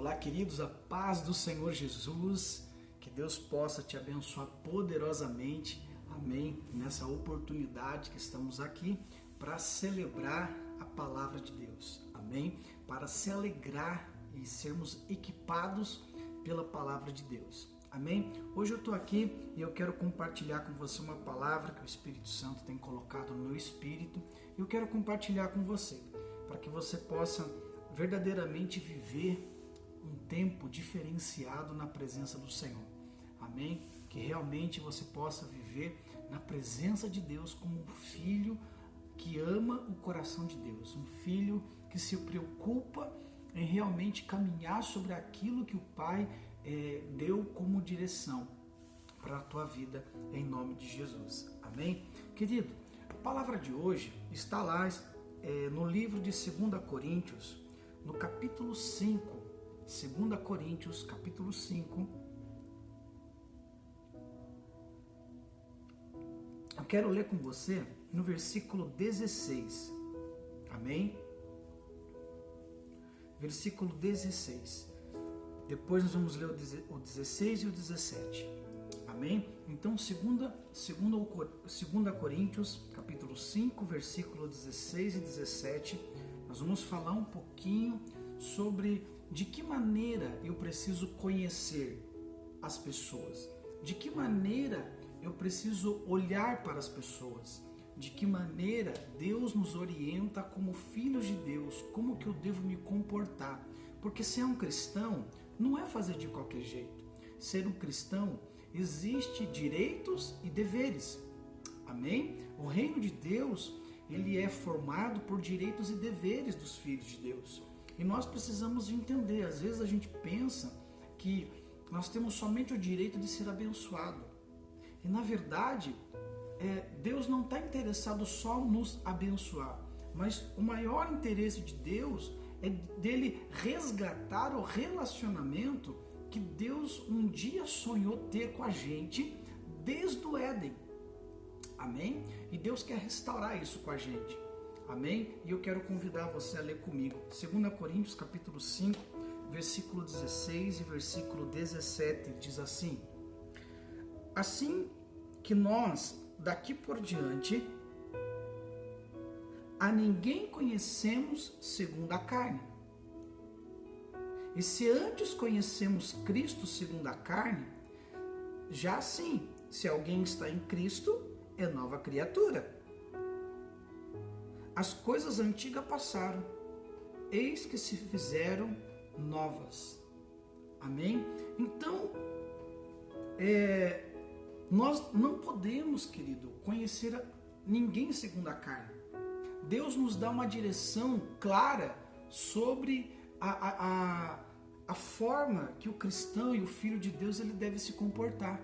Olá, queridos, a paz do Senhor Jesus, que Deus possa te abençoar poderosamente, amém, nessa oportunidade que estamos aqui para celebrar a palavra de Deus, amém, para se alegrar e sermos equipados pela palavra de Deus, amém. Hoje eu estou aqui e eu quero compartilhar com você uma palavra que o Espírito Santo tem colocado no meu espírito e eu quero compartilhar com você, para que você possa verdadeiramente viver um tempo diferenciado na presença do Senhor. Amém? Que realmente você possa viver na presença de Deus como um filho que ama o coração de Deus, um filho que se preocupa em realmente caminhar sobre aquilo que o Pai deu como direção para a tua vida, em nome de Jesus. Amém? Querido, a palavra de hoje está lá no livro de 2 Coríntios, no capítulo 5, 2 Coríntios, capítulo 5. Eu quero ler com você no versículo 16. Amém? Versículo 16. Depois nós vamos ler o 16 e o 17. Amém? Então, 2 Coríntios, capítulo 5, versículo 16 e 17, nós vamos falar um pouquinho sobre de que maneira eu preciso conhecer as pessoas, de que maneira eu preciso olhar para as pessoas, de que maneira Deus nos orienta como filhos de Deus, como que eu devo me comportar, porque ser um cristão não é fazer de qualquer jeito. Ser um cristão existe direitos e deveres, amém? O reino de Deus, ele é formado por direitos e deveres dos filhos de Deus. E nós precisamos entender, às vezes a gente pensa que nós temos somente o direito de ser abençoado. E na verdade, Deus não está interessado só nos abençoar, mas o maior interesse de Deus é dele resgatar o relacionamento que Deus um dia sonhou ter com a gente desde o Éden. Amém? E Deus quer restaurar isso com a gente. Amém? E eu quero convidar você a ler comigo 2 Coríntios capítulo 5, versículo 16 e versículo 17, diz assim: assim que nós, daqui por diante, a ninguém conhecemos segundo a carne. E se antes conhecemos Cristo segundo a carne, já assim, se alguém está em Cristo, é nova criatura. As coisas antigas passaram, eis que se fizeram novas. Amém? Então, nós não podemos, querido, conhecer ninguém segundo a carne. Deus nos dá uma direção clara sobre a forma que o cristão e o filho de Deus ele deve se comportar.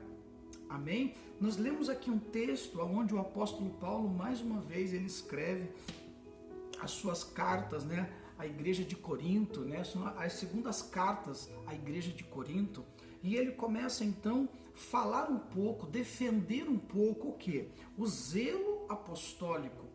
Amém? Nós lemos aqui um texto onde o apóstolo Paulo, mais uma vez, ele escreve as suas cartas, né, à igreja de Corinto, né, são as segundas cartas à igreja de Corinto, e ele começa então a falar um pouco, defender um pouco o quê? O zelo apostólico,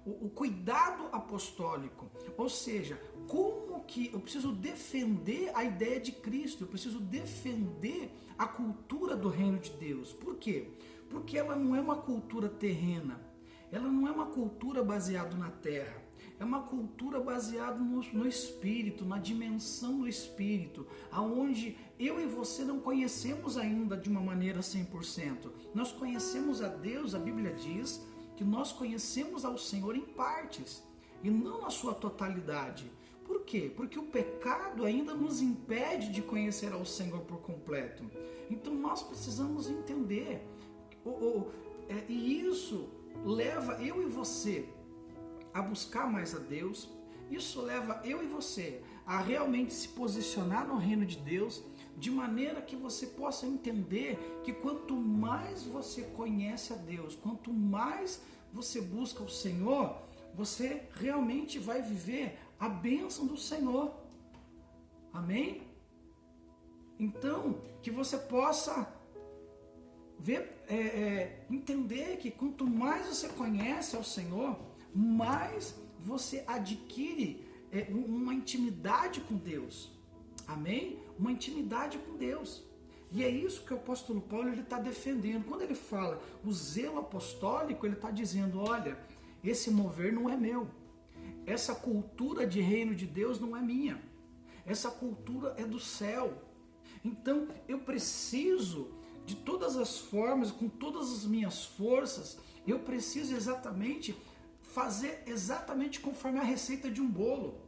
o cuidado apostólico, ou seja, como que eu preciso defender a ideia de Cristo, eu preciso defender a cultura do reino de Deus. Por quê? Porque ela não é uma cultura terrena, ela não é uma cultura baseada na terra, é uma cultura baseada no Espírito, na dimensão do Espírito, aonde eu e você não conhecemos ainda de uma maneira 100%. Nós conhecemos a Deus, a Bíblia diz que nós conhecemos ao Senhor em partes e não na sua totalidade. Por quê? Porque o pecado ainda nos impede de conhecer ao Senhor por completo. Então nós precisamos entender, e isso leva eu e você a buscar mais a Deus, isso leva eu e você a realmente se posicionar no reino de Deus, de maneira que você possa entender que quanto mais você conhece a Deus, quanto mais você busca o Senhor, você realmente vai viver a bênção do Senhor. Amém? Então, que você possa entender que quanto mais você conhece ao Senhor, mais você adquire uma intimidade com Deus. Amém? Uma intimidade com Deus. E é isso que o apóstolo Paulo está defendendo. Quando ele fala o zelo apostólico, ele está dizendo, olha, esse mover não é meu. Essa cultura de reino de Deus não é minha. Essa cultura é do céu. Então eu preciso, de todas as formas, com todas as minhas forças, eu preciso exatamente fazer exatamente conforme a receita de um bolo.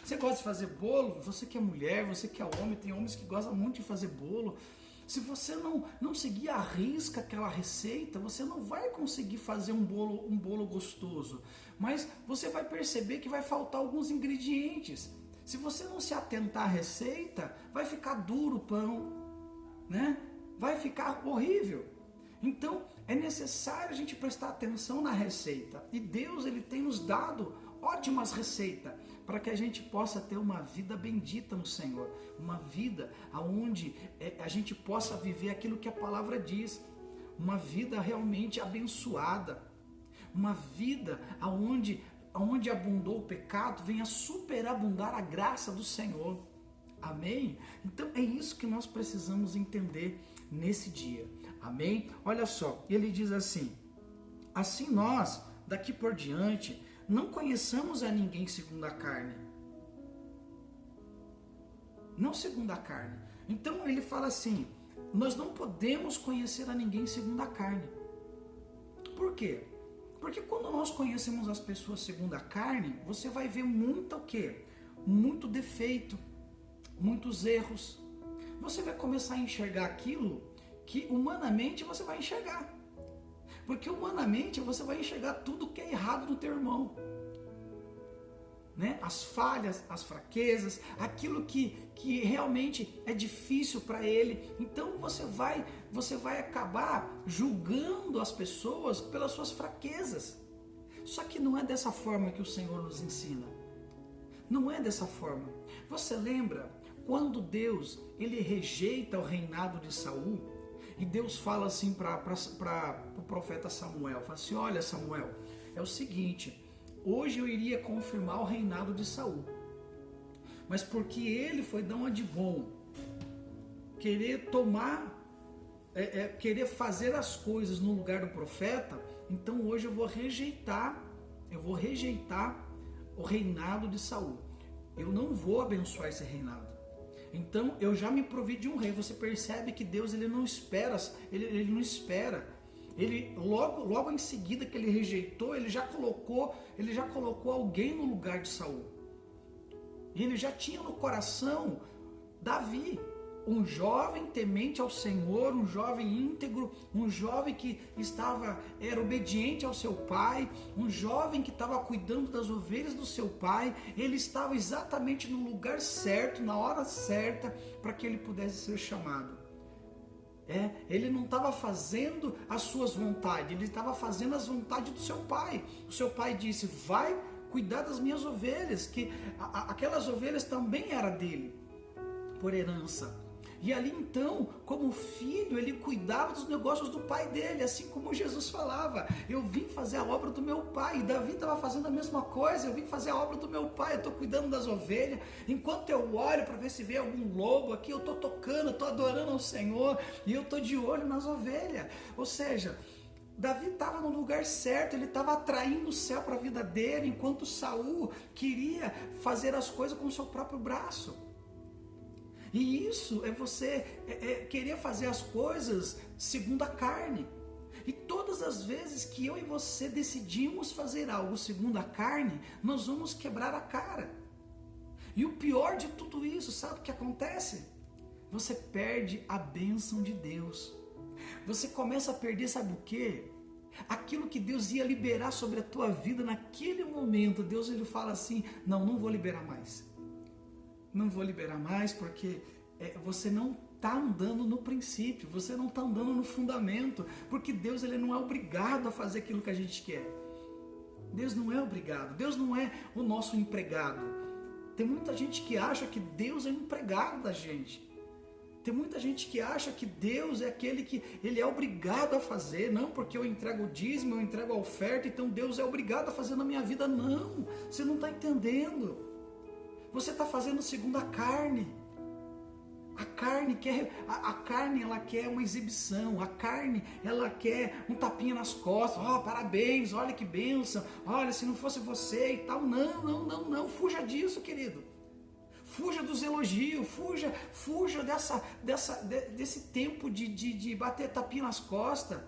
Você gosta de fazer bolo? Você que é mulher, você que é homem, tem homens que gostam muito de fazer bolo. Se você não seguir à risca aquela receita, você não vai conseguir fazer um bolo gostoso. Mas você vai perceber que vai faltar alguns ingredientes. Se você não se atentar à receita, vai ficar duro o pão, né? Vai ficar horrível. Então, é necessário a gente prestar atenção na receita. E Deus, Ele tem nos dado ótimas receitas para que a gente possa ter uma vida bendita no Senhor. Uma vida onde a gente possa viver aquilo que a palavra diz. Uma vida realmente abençoada. Uma vida onde abundou o pecado, venha superabundar a graça do Senhor. Amém? Então é isso que nós precisamos entender nesse dia. Amém? Olha só, ele diz assim: assim nós, daqui por diante, não conheçamos a ninguém segundo a carne. Não segundo a carne. Então ele fala assim, nós não podemos conhecer a ninguém segundo a carne. Por quê? Porque quando nós conhecemos as pessoas segundo a carne, você vai ver muito o quê? Muito defeito, muitos erros. Você vai começar a enxergar aquilo que humanamente você vai enxergar. Porque humanamente você vai enxergar tudo que é errado no teu irmão. Né? As falhas, as fraquezas, aquilo que realmente é difícil para ele. Então você vai acabar julgando as pessoas pelas suas fraquezas. Só que não é dessa forma que o Senhor nos ensina. Não é dessa forma. Você lembra quando Deus ele rejeita o reinado de Saul? E Deus fala assim para o profeta Samuel, fala assim, olha Samuel, é o seguinte, hoje eu iria confirmar o reinado de Saul, mas porque ele foi dar uma de bom, querer querer fazer as coisas no lugar do profeta, então hoje eu vou rejeitar o reinado de Saul, eu não vou abençoar esse reinado. Então eu já me provi de um rei. Você percebe que Deus ele não espera, ele não espera. Ele logo em seguida que ele rejeitou, ele já colocou alguém no lugar de Saul. E ele já tinha no coração Davi, um jovem temente ao Senhor, um jovem íntegro, um jovem que era obediente ao seu pai, um jovem que estava cuidando das ovelhas do seu pai. Ele estava exatamente no lugar certo, na hora certa, para que ele pudesse ser chamado. Ele não estava fazendo as suas vontades, ele estava fazendo as vontades do seu pai. O seu pai disse, vai cuidar das minhas ovelhas, que aquelas ovelhas também eram dele, por herança. E ali então, como filho, ele cuidava dos negócios do pai dele, assim como Jesus falava, eu vim fazer a obra do meu pai. E Davi estava fazendo a mesma coisa, eu vim fazer a obra do meu pai, eu estou cuidando das ovelhas. Enquanto eu olho para ver se vê algum lobo aqui, eu estou tocando, eu estou adorando ao Senhor, e eu estou de olho nas ovelhas. Ou seja, Davi estava no lugar certo, ele estava atraindo o céu para a vida dele, enquanto Saul queria fazer as coisas com o seu próprio braço. E isso é você querer fazer as coisas segundo a carne. E todas as vezes que eu e você decidimos fazer algo segundo a carne, nós vamos quebrar a cara. E o pior de tudo isso, sabe o que acontece? Você perde a bênção de Deus. Você começa a perder, sabe o quê? Aquilo que Deus ia liberar sobre a tua vida naquele momento. Deus ele fala assim, não vou liberar mais. Não vou liberar mais porque você não está andando no princípio, você não está andando no fundamento, porque Deus ele não é obrigado a fazer aquilo que a gente quer. Deus não é obrigado, Deus não é o nosso empregado. Tem muita gente que acha que Deus é empregado da gente. Tem muita gente que acha que Deus é aquele que ele é obrigado a fazer. Não, porque eu entrego o dízimo, eu entrego a oferta, então Deus é obrigado a fazer na minha vida. Não, você não está entendendo. Você está fazendo segundo a carne. A carne ela quer uma exibição, a carne ela quer um tapinha nas costas, parabéns, olha que bênção, olha, se não fosse você e tal. Não, fuja disso, querido. Fuja dos elogios, fuja desse tempo de bater tapinha nas costas.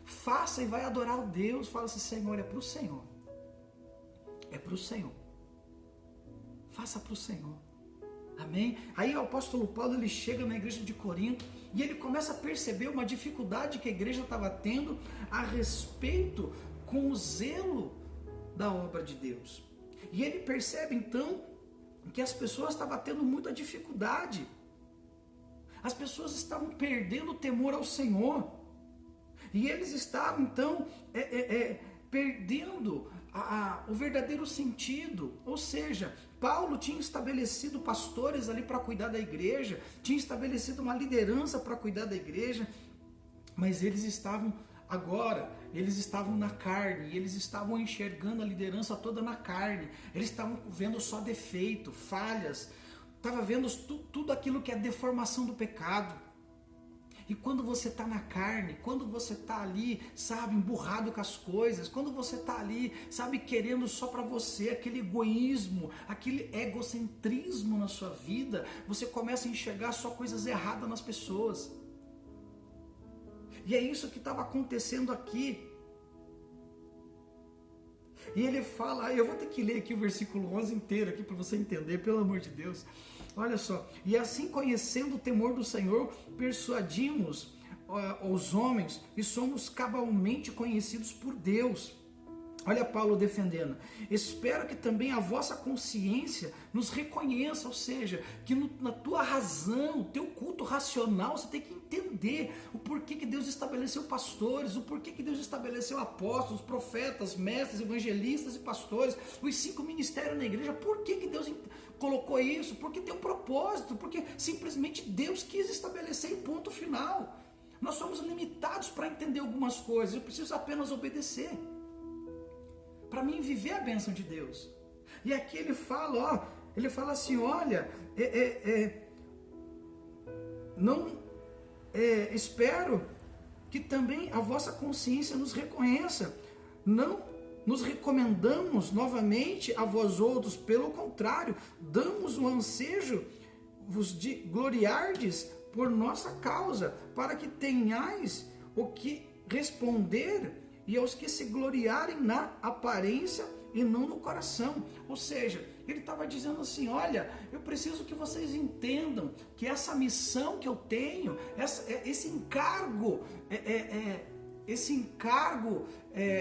Faça e vai adorar a Deus. Fala assim: Senhor, é para o Senhor. É para o Senhor. Faça para o Senhor. Amém? Aí o apóstolo Paulo ele chega na igreja de Corinto e ele começa a perceber uma dificuldade que a igreja estava tendo a respeito com o zelo da obra de Deus. E ele percebe então que as pessoas estavam tendo muita dificuldade. As pessoas estavam perdendo o temor ao Senhor. E eles estavam então perdendo o verdadeiro sentido. Ou seja, Paulo tinha estabelecido pastores ali para cuidar da igreja, tinha estabelecido uma liderança para cuidar da igreja, mas eles estavam na carne, eles estavam enxergando a liderança toda na carne, eles estavam vendo só defeito, falhas, estavam vendo tudo aquilo que é deformação do pecado. E quando você está na carne, quando você está ali, sabe, emburrado com as coisas, quando você está ali, sabe, querendo só para você, aquele egoísmo, aquele egocentrismo na sua vida, você começa a enxergar só coisas erradas nas pessoas. E é isso que estava acontecendo aqui. E ele fala, eu vou ter que ler aqui o versículo 11 inteiro aqui para você entender, pelo amor de Deus. Olha só, e assim conhecendo o temor do Senhor, persuadimos os homens e somos cabalmente conhecidos por Deus. Olha Paulo defendendo, espero que também a vossa consciência nos reconheça, ou seja, que na tua razão, o teu culto racional, você tem que entender o porquê que Deus estabeleceu pastores, o porquê que Deus estabeleceu apóstolos, profetas, mestres, evangelistas e pastores, os 5 ministérios na igreja. Por que Deus colocou isso? Porque tem um propósito, porque simplesmente Deus quis estabelecer em ponto final. Nós somos limitados para entender algumas coisas, eu preciso apenas obedecer para mim viver a bênção de Deus. E aqui ele fala, assim, olha, espero que também a vossa consciência nos reconheça. Não nos recomendamos novamente a vós outros, pelo contrário, damos o ansejo vos de gloriardes por nossa causa, para que tenhais o que responder e aos que se gloriarem na aparência e não no coração. Ou seja, ele estava dizendo assim, olha, eu preciso que vocês entendam que essa missão que eu tenho, esse encargo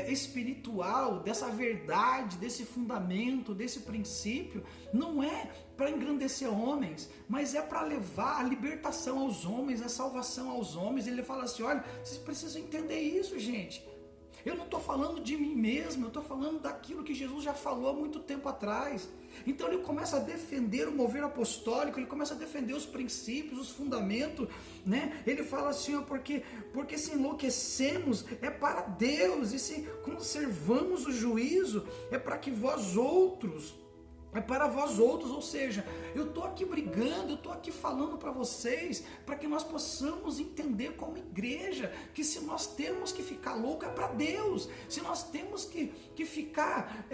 espiritual, dessa verdade, desse fundamento, desse princípio, não é para engrandecer homens, mas é para levar a libertação aos homens, a salvação aos homens. Ele fala assim, olha, vocês precisam entender isso, gente. Eu não estou falando de mim mesmo, eu estou falando daquilo que Jesus já falou há muito tempo atrás. Então ele começa a defender o mover apostólico, ele começa a defender os princípios, os fundamentos, né? Ele fala assim, porque se enlouquecemos é para Deus, e se conservamos o juízo é para vós outros, ou seja, eu estou aqui brigando, eu estou aqui falando para vocês, para que nós possamos entender como igreja, que se nós temos que ficar louco é para Deus, se nós temos que ficar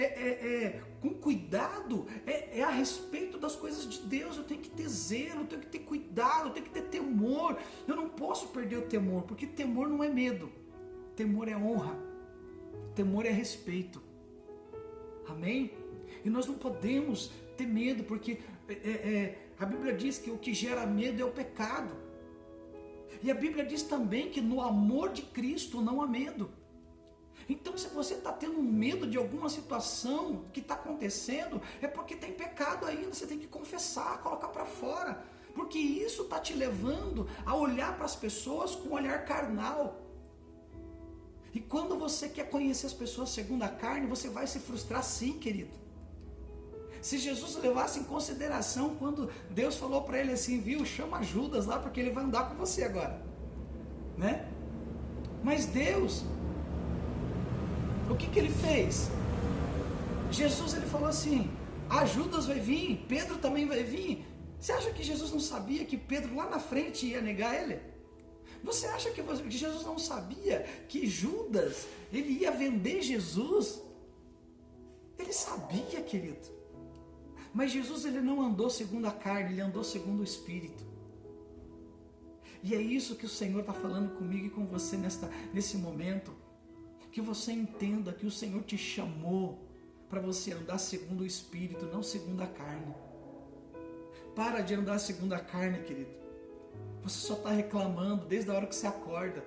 com cuidado, é a respeito das coisas de Deus. Eu tenho que ter zelo, eu tenho que ter cuidado, eu tenho que ter temor, eu não posso perder o temor, porque temor não é medo, temor é honra, temor é respeito, amém? E nós não podemos ter medo, porque a Bíblia diz que o que gera medo é o pecado. E a Bíblia diz também que no amor de Cristo não há medo. Então, se você está tendo medo de alguma situação que está acontecendo, é porque tem pecado ainda, você tem que confessar, colocar para fora. Porque isso está te levando a olhar para as pessoas com um olhar carnal. E quando você quer conhecer as pessoas segundo a carne, você vai se frustrar sim, querido. Se Jesus levasse em consideração quando Deus falou para ele assim, viu, chama Judas lá porque ele vai andar com você agora, né? Mas Deus, o que ele fez? Jesus, ele falou assim, Judas vai vir, Pedro também vai vir, Você acha que Jesus não sabia que Pedro lá na frente ia negar ele? Você acha que Jesus não sabia que Judas, ele ia vender Jesus? Ele sabia, querido. Mas Jesus, ele não andou segundo a carne, ele andou segundo o Espírito. E é isso que o Senhor está falando comigo e com você nesse momento. Que você entenda que o Senhor te chamou para você andar segundo o Espírito, não segundo a carne. Para de andar segundo a carne, querido. Você só está reclamando desde a hora que você acorda.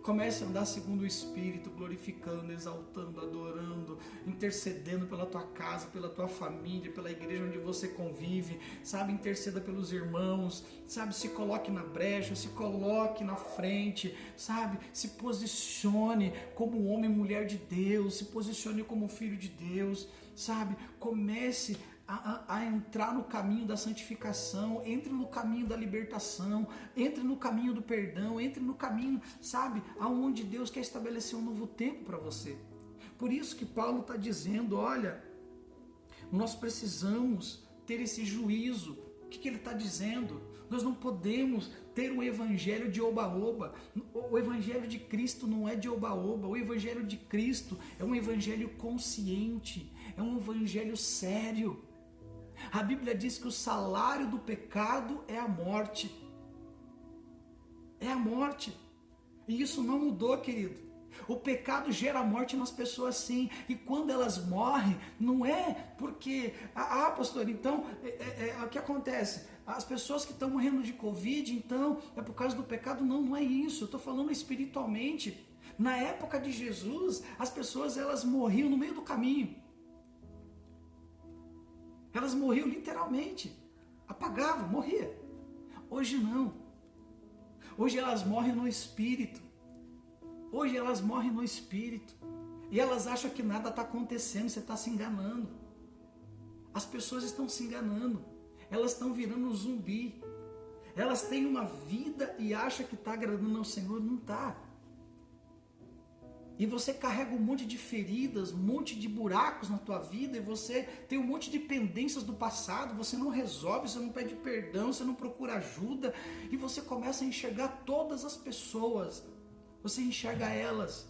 Comece a andar segundo o Espírito, glorificando, exaltando, adorando, intercedendo pela tua casa, pela tua família, pela igreja onde você convive, sabe? Interceda pelos irmãos, sabe? Se coloque na brecha, se coloque na frente, sabe? Se posicione como homem e mulher de Deus, se posicione como filho de Deus, sabe? Comece a entrar no caminho da santificação, entre no caminho da libertação, entre no caminho do perdão, entre no caminho, sabe, aonde Deus quer estabelecer um novo tempo para você. Por isso que Paulo está dizendo, olha, nós precisamos ter esse juízo. O que ele está dizendo? Nós não podemos ter um evangelho de oba-oba. O evangelho de Cristo não é de oba-oba. O evangelho de Cristo é um evangelho consciente, é um evangelho sério. A Bíblia diz que o salário do pecado é a morte. É a morte. E isso não mudou, querido. O pecado gera morte nas pessoas sim. E quando elas morrem, não é porque... pastor, então, o que acontece? As pessoas que estão morrendo de Covid, então, é por causa do pecado? Não, não é isso. Eu estou falando espiritualmente. Na época de Jesus, as pessoas elas morriam no meio do caminho. Elas morriam literalmente, apagavam, morria. Hoje não. Hoje elas morrem no Espírito. Hoje elas morrem no Espírito. E elas acham que nada está acontecendo, você está se enganando. As pessoas estão se enganando. Elas estão virando um zumbi. Elas têm uma vida e acham que está agradando ao Senhor, não está. E você carrega um monte de feridas, um monte de buracos na tua vida, e você tem um monte de pendências do passado, você não resolve, você não pede perdão, você não procura ajuda, e você começa a enxergar todas as pessoas, você enxerga elas,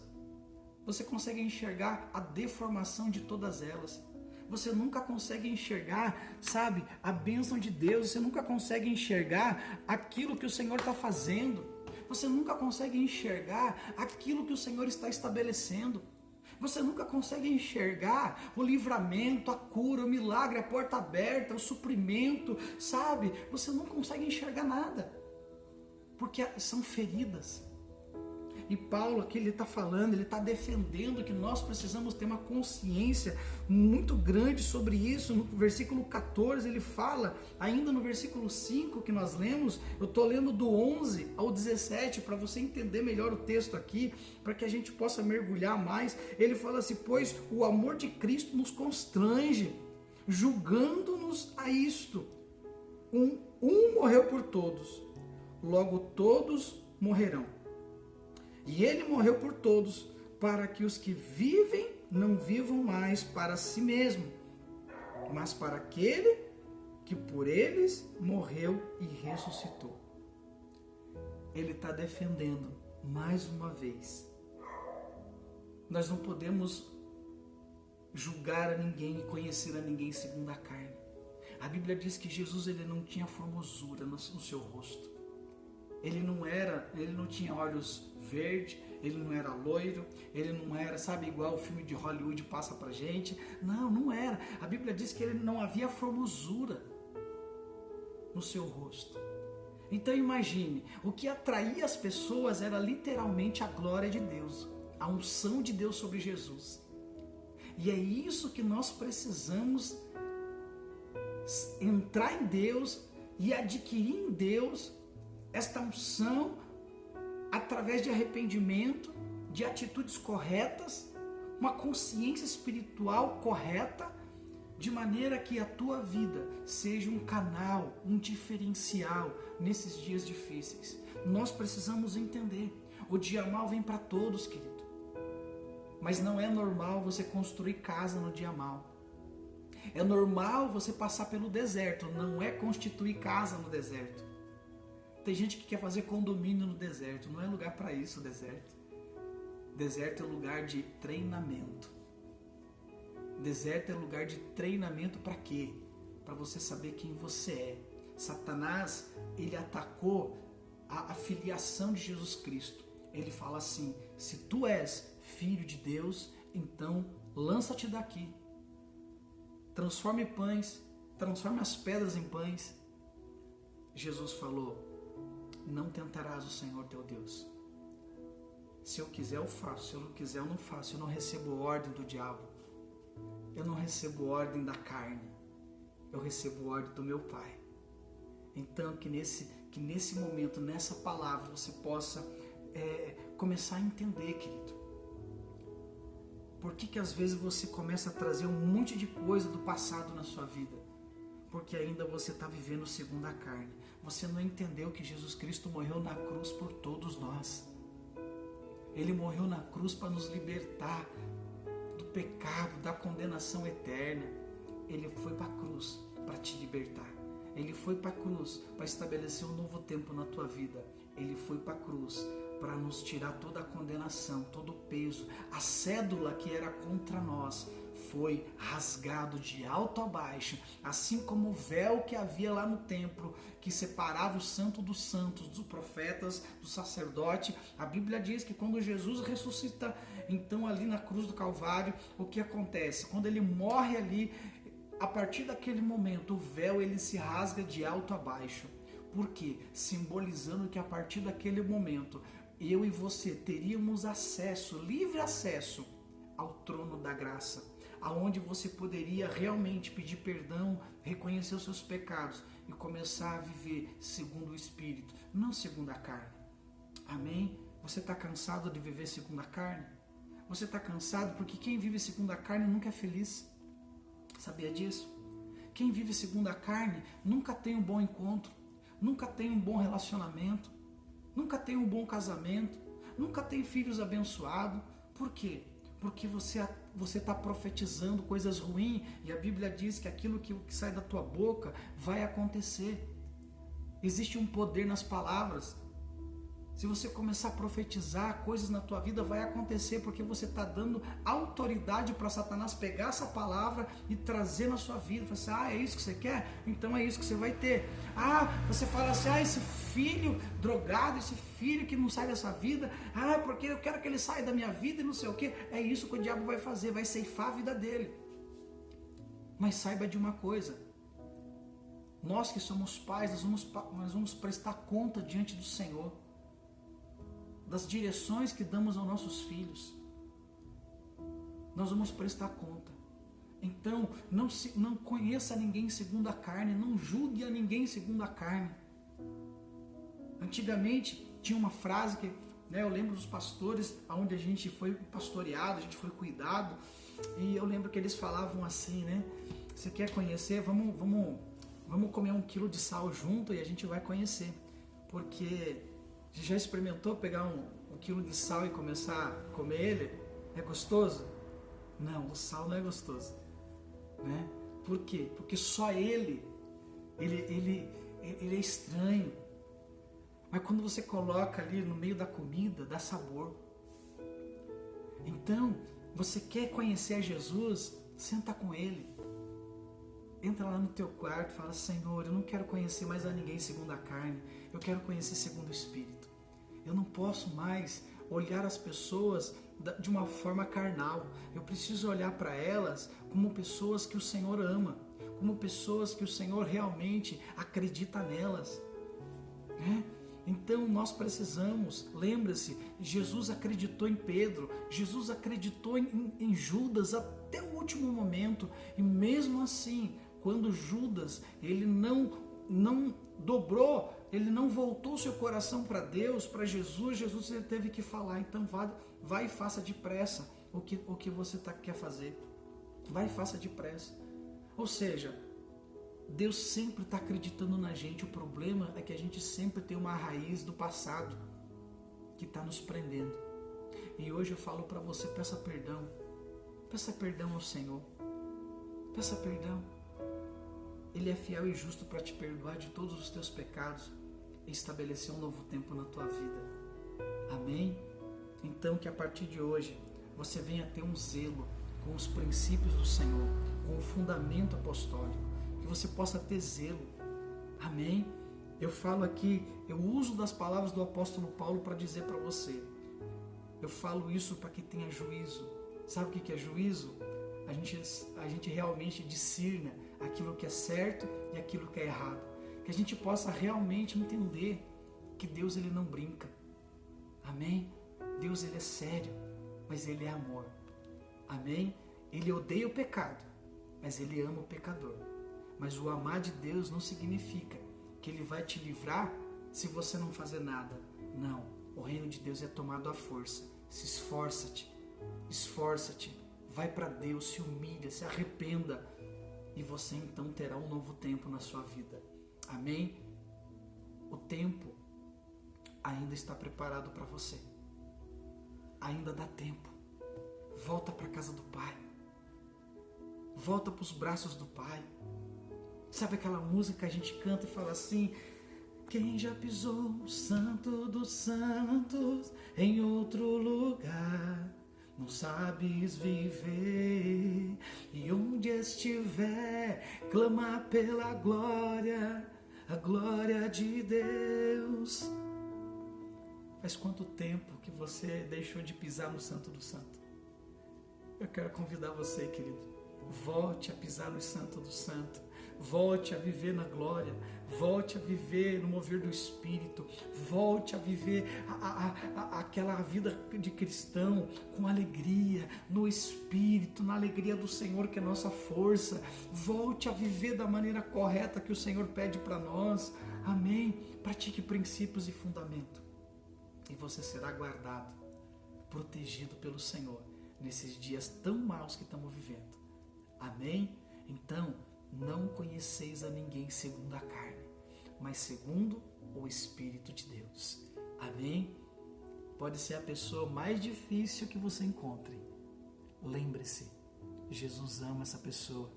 você consegue enxergar a deformação de todas elas, você nunca consegue enxergar, sabe, a bênção de Deus, você nunca consegue enxergar aquilo que o Senhor está fazendo. Você nunca consegue enxergar aquilo que o Senhor está estabelecendo. Você nunca consegue enxergar o livramento, a cura, o milagre, a porta aberta, o suprimento, sabe? Você não consegue enxergar nada, porque são feridas. E Paulo aqui ele está falando, ele está defendendo que nós precisamos ter uma consciência muito grande sobre isso. No versículo 14 ele fala, ainda no versículo 5 que nós lemos, eu estou lendo do 11 ao 17 para você entender melhor o texto aqui, para que a gente possa mergulhar mais. Ele fala assim, pois o amor de Cristo nos constrange, julgando-nos a isto. Um morreu por todos, logo todos morrerão. E ele morreu por todos, para que os que vivem não vivam mais para si mesmo, mas para aquele que por eles morreu e ressuscitou. Ele está defendendo mais uma vez. Nós não podemos julgar a ninguém e conhecer a ninguém segundo a carne. A Bíblia diz que Jesus ele não tinha formosura no seu rosto. Ele não tinha olhos verdes, ele não era loiro, ele não era, sabe, igual o filme de Hollywood passa pra gente. Não, não era. A Bíblia diz que ele não havia formosura no seu rosto. Então imagine, o que atraía as pessoas era literalmente a glória de Deus, a unção de Deus sobre Jesus. E é isso que nós precisamos entrar em Deus e adquirir em Deus esta unção através de arrependimento, de atitudes corretas, uma consciência espiritual correta, de maneira que a tua vida seja um canal, um diferencial nesses dias difíceis. Nós precisamos entender, o dia mal vem para todos, querido. Mas não é normal você construir casa no dia mal. É normal você passar pelo deserto, não é constituir casa no deserto. Tem gente que quer fazer condomínio no deserto, não é lugar para isso o deserto. Deserto é lugar de treinamento. Deserto é lugar de treinamento para quê? Para você saber quem você é. Satanás, ele atacou a filiação de Jesus Cristo. Ele fala assim: se tu és filho de Deus, então lança-te daqui. Transforme pães, transforme as pedras em pães. Jesus falou: não tentarás o Senhor teu Deus. Se eu quiser eu faço, se eu não quiser eu não faço. Eu não recebo ordem do diabo. Eu não recebo ordem da carne. Eu recebo ordem do meu Pai. Então que nesse momento, nessa palavra, você possa começar a entender, querido. Por que às vezes você começa a trazer um monte de coisa do passado na sua vida? Porque ainda você está vivendo segundo a carne. Você não entendeu que Jesus Cristo morreu na cruz por todos nós. Ele morreu na cruz para nos libertar do pecado, da condenação eterna. Ele foi para a cruz para te libertar. Ele foi para a cruz para estabelecer um novo tempo na tua vida. Ele foi para a cruz para nos tirar toda a condenação, todo o peso. A cédula que era contra nós foi rasgado de alto a baixo, assim como o véu que havia lá no templo, que separava o santo dos santos, dos profetas, do sacerdote. A Bíblia diz que quando Jesus ressuscita, então ali na cruz do Calvário, o que acontece? Quando ele morre ali, a partir daquele momento, o véu ele se rasga de alto a baixo. Por quê? Simbolizando que a partir daquele momento, eu e você teríamos acesso, livre acesso ao trono da graça, aonde você poderia realmente pedir perdão, reconhecer os seus pecados e começar a viver segundo o Espírito, não segundo a carne. Amém? Você está cansado de viver segundo a carne? Você está cansado porque quem vive segundo a carne nunca é feliz. Sabia disso? Quem vive segundo a carne nunca tem um bom encontro, nunca tem um bom relacionamento, nunca tem um bom casamento, nunca tem filhos abençoados. Por quê? Porque você está profetizando coisas ruins e a Bíblia diz que aquilo que sai da tua boca vai acontecer. Existe um poder nas palavras. Se você começar a profetizar coisas na tua vida, vai acontecer, porque você está dando autoridade para Satanás pegar essa palavra e trazer na sua vida. Você fala assim: é isso que você quer? Então é isso que você vai ter. Você fala assim: esse filho drogado, esse filho que não sai dessa vida, porque eu quero que ele saia da minha vida e não sei o que. É isso que o diabo vai fazer, vai ceifar a vida dele. Mas saiba de uma coisa: nós que somos pais, nós vamos prestar conta diante do Senhor das direções que damos aos nossos filhos. Nós vamos prestar conta. Então, não conheça ninguém segundo a carne, não julgue a ninguém segundo a carne. Antigamente, tinha uma frase que, eu lembro dos pastores, onde a gente foi pastoreado, a gente foi cuidado, e eu lembro que eles falavam assim, você quer conhecer? Vamos comer 1 quilo de sal junto e a gente vai conhecer. Porque você já experimentou pegar um quilo de sal e começar a comer ele? É gostoso? Não, o sal não é gostoso. Por quê? Porque só ele é estranho. Mas quando você coloca ali no meio da comida, dá sabor. Então, você quer conhecer a Jesus? Senta com ele. Entra lá no teu quarto e fala: Senhor, eu não quero conhecer mais a ninguém segundo a carne. Eu quero conhecer segundo o Espírito. Eu não posso mais olhar as pessoas de uma forma carnal. Eu preciso olhar para elas como pessoas que o Senhor ama, como pessoas que o Senhor realmente acredita nelas. Então nós precisamos, lembre-se, Jesus acreditou em Pedro, Jesus acreditou em Judas até o último momento, e mesmo assim, quando Judas ele não dobrou, ele não voltou seu coração para Deus, para Jesus ele teve que falar: então vai e faça depressa o que você quer fazer, vai e faça depressa. Ou seja, Deus sempre está acreditando na gente. O problema é que a gente sempre tem uma raiz do passado que está nos prendendo. E hoje eu falo para você: peça perdão ao Senhor. Peça perdão. Ele é fiel e justo para te perdoar de todos os teus pecados e estabelecer um novo tempo na tua vida. Amém? Então que a partir de hoje você venha ter um zelo com os princípios do Senhor, com o fundamento apostólico, que você possa ter zelo. Amém? Eu falo aqui, eu uso das palavras do apóstolo Paulo para dizer para você. Eu falo isso para que tenha juízo. Sabe o que é juízo? A gente realmente discirna aquilo que é certo e aquilo que é errado. Que a gente possa realmente entender que Deus ele não brinca. Amém? Deus ele é sério, mas ele é amor. Amém? Ele odeia o pecado, mas ele ama o pecador. Mas o amar de Deus não significa que ele vai te livrar se você não fazer nada. Não, o reino de Deus é tomado à força. Se esforça-te, esforça-te, vai para Deus, se humilha, se arrependa e você então terá um novo tempo na sua vida. Amém? O tempo ainda está preparado para você. Ainda dá tempo. Volta para a casa do Pai. Volta para os braços do Pai. Sabe aquela música que a gente canta e fala assim: quem já pisou o santo dos santos em outro lugar, não sabes viver, e onde estiver, clama pela glória, a glória de Deus. Faz quanto tempo que você deixou de pisar no Santo do Santo? Eu quero convidar você, querido, volte a pisar no Santo do Santo, volte a viver na glória, volte a viver no mover do Espírito, volte a viver aquela vida de cristão com alegria no Espírito, na alegria do Senhor que é nossa força. Volte a viver da maneira correta que o Senhor pede para nós. Amém? Pratique princípios e fundamento e você será guardado, protegido pelo Senhor nesses dias tão maus que estamos vivendo. Amém? Então, não conheceis a ninguém segundo a carne, mas segundo o Espírito de Deus. Amém? Pode ser a pessoa mais difícil que você encontre. Lembre-se, Jesus ama essa pessoa.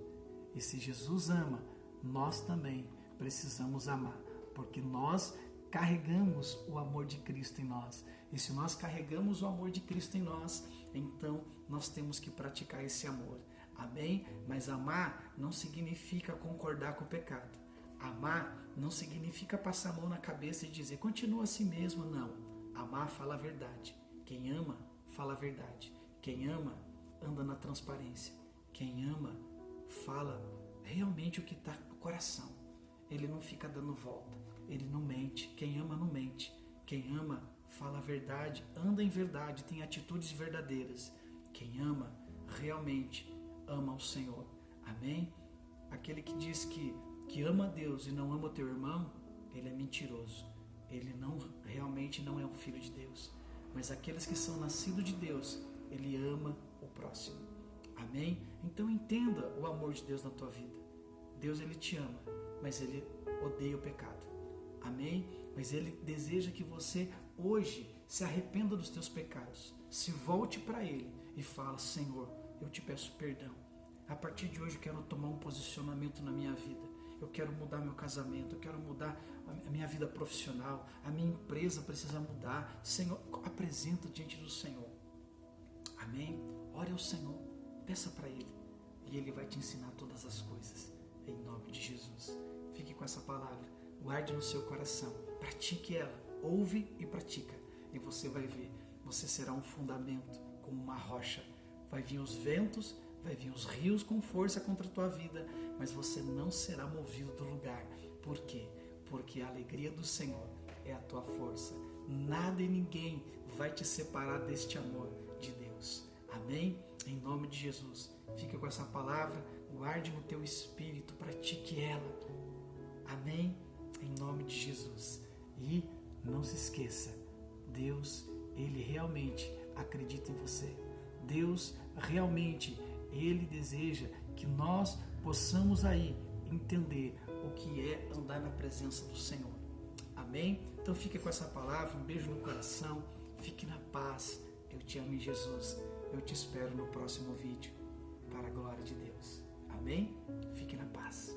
E se Jesus ama, nós também precisamos amar, porque nós carregamos o amor de Cristo em nós. E se nós carregamos o amor de Cristo em nós, então nós temos que praticar esse amor. Amém? Mas amar não significa concordar com o pecado. Amar não significa passar a mão na cabeça e dizer, continua assim mesmo. Não. Amar fala a verdade. Quem ama, fala a verdade. Quem ama, anda na transparência. Quem ama, fala realmente o que está no coração. Ele não fica dando volta. Ele não mente. Quem ama, não mente. Quem ama, fala a verdade, anda em verdade, tem atitudes verdadeiras. Quem ama, realmente ama o Senhor. Amém? Aquele que diz que ama a Deus e não ama o teu irmão, ele é mentiroso. Ele realmente não é um filho de Deus. Mas aqueles que são nascidos de Deus, ele ama o próximo. Amém? Então entenda o amor de Deus na tua vida. Deus ele te ama, mas ele odeia o pecado. Amém? Mas ele deseja que você hoje se arrependa dos teus pecados. Se volte para ele e fala, Senhor, eu te peço perdão. A partir de hoje eu quero tomar um posicionamento na minha vida. Eu quero mudar meu casamento, eu quero mudar a minha vida profissional, a minha empresa precisa mudar. Senhor, apresenta diante do Senhor. Amém? Ore ao Senhor, peça para Ele e Ele vai te ensinar todas as coisas. Em nome de Jesus. Fique com essa palavra, guarde no seu coração, pratique ela, ouve e pratica. E você vai ver, você será um fundamento como uma rocha. Vai vir os ventos, vai vir os rios com força contra a tua vida, mas você não será movido do lugar. Por quê? Porque a alegria do Senhor é a tua força. Nada e ninguém vai te separar deste amor de Deus. Amém? Em nome de Jesus. Fica com essa palavra, guarde no teu espírito, pratique ela. Amém? Em nome de Jesus. E não se esqueça, Deus, Ele realmente acredita em você. Deus realmente, Ele deseja que nós possamos aí entender o que é andar na presença do Senhor. Amém? Então fique com essa palavra, um beijo no coração, fique na paz. Eu te amo em Jesus. Eu te espero no próximo vídeo, para a glória de Deus. Amém. Amém? Fique na paz.